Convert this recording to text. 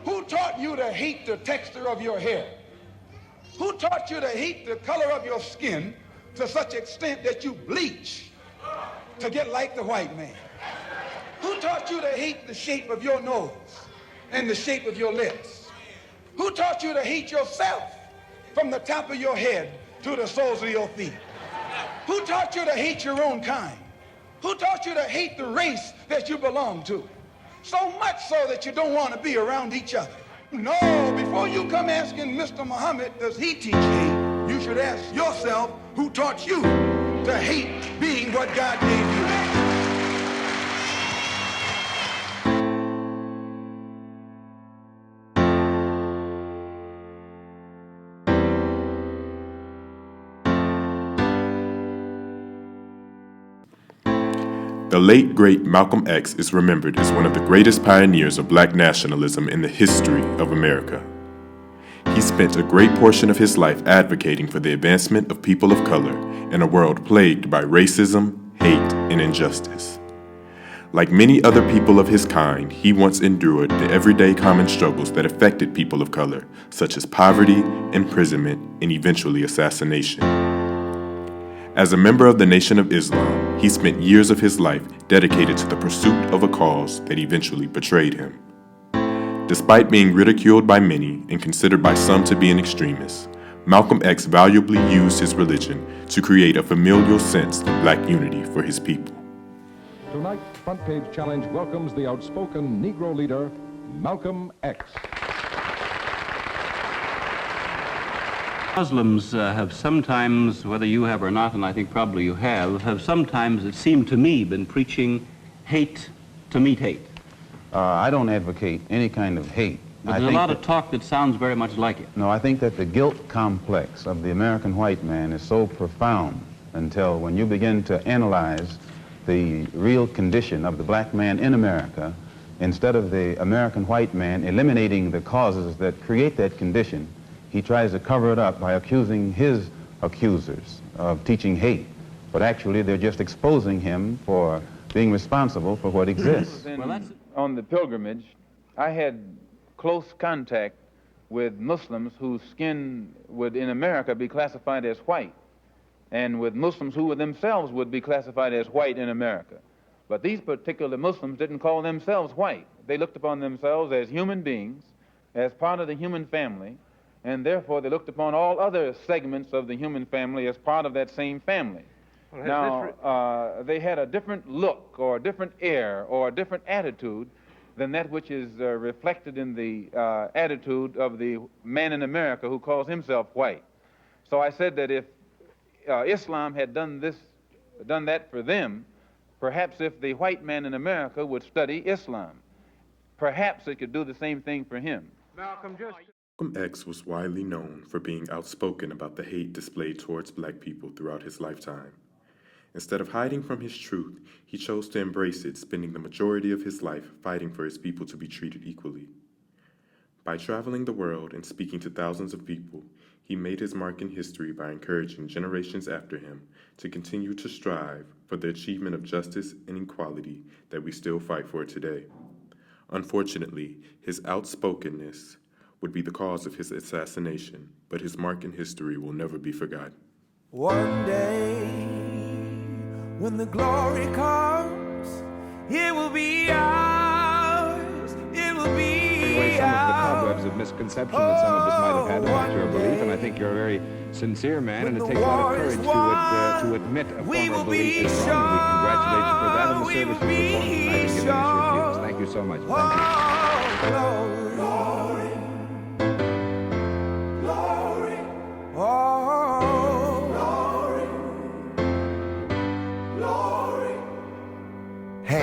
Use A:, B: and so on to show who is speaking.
A: Who taught you to hate the texture of your hair? Who taught you to hate the color of your skin to such extent that you bleach to get like the white man? Who taught you to hate the shape of your nose and the shape of your lips? Who taught you to hate yourself from the top of your head to the soles of your feet? Who taught you to hate your own kind? Who taught you to hate the race that you belong to? So much so that you don't want to be around each other. No, before you come asking Mr. Muhammad, does he teach hate? You should ask yourself, who taught you to hate being what God gave you?
B: The late, great Malcolm X is remembered as one of the greatest pioneers of black nationalism in the history of America. He spent a great portion of his life advocating for the advancement of people of color in a world plagued by racism, hate, and injustice. Like many other people of his kind, he once endured the everyday common struggles that affected people of color, such as poverty, imprisonment, and eventually assassination. As a member of the Nation of Islam, he spent years of his life dedicated to the pursuit of a cause that eventually betrayed him. Despite being ridiculed by many and considered by some to be an extremist, Malcolm X valuably used his religion to create a familial sense of black unity for his people.
C: Tonight, Front Page Challenge welcomes the outspoken Negro leader, Malcolm X.
D: Muslims have sometimes, whether you have or not, and I think probably you have sometimes, it seemed to me, been preaching hate to meet hate.
E: I don't advocate any kind of hate.
D: But there's a lot of talk that sounds very much like it.
E: No, I think that the guilt complex of the American white man is so profound until when you begin to analyze the real condition of the black man in America, instead of the American white man eliminating the causes that create that condition, he tries to cover it up by accusing his accusers of teaching hate. But actually, they're just exposing him for being responsible for what exists.
F: On the pilgrimage, I had close contact with Muslims whose skin would, in America, be classified as white, and with Muslims who themselves would be classified as white in America. But these particular Muslims didn't call themselves white. They looked upon themselves as human beings, as part of the human family, and therefore they looked upon all other segments of the human family as part of that same family. Well, now, they had a different look or a different air or a different attitude than that which is reflected in the attitude of the man in America who calls himself white. So I said that if Islam had done that for them, perhaps if the white man in America would study Islam, perhaps it could do the same thing for him.
B: Malcolm X was widely known for being outspoken about the hate displayed towards black people throughout his lifetime. Instead of hiding from his truth, he chose to embrace it, spending the majority of his life fighting for his people to be treated equally. By traveling the world and speaking to thousands of people, he made his mark in history by encouraging generations after him to continue to strive for the achievement of justice and equality that we still fight for today. Unfortunately, his outspokenness would be the cause of his assassination, but his mark in history will never be forgotten.
G: One day, when the glory comes, it will be ours, it will be
H: away some of the cobwebs of misconception that some of us might have had about your belief, and I think you're a very sincere man, and it takes a lot of courage to admit a former belief is wrong, and we congratulate you for that and the service you've performed tonight in giving us your views. Thank you so much. Thank you.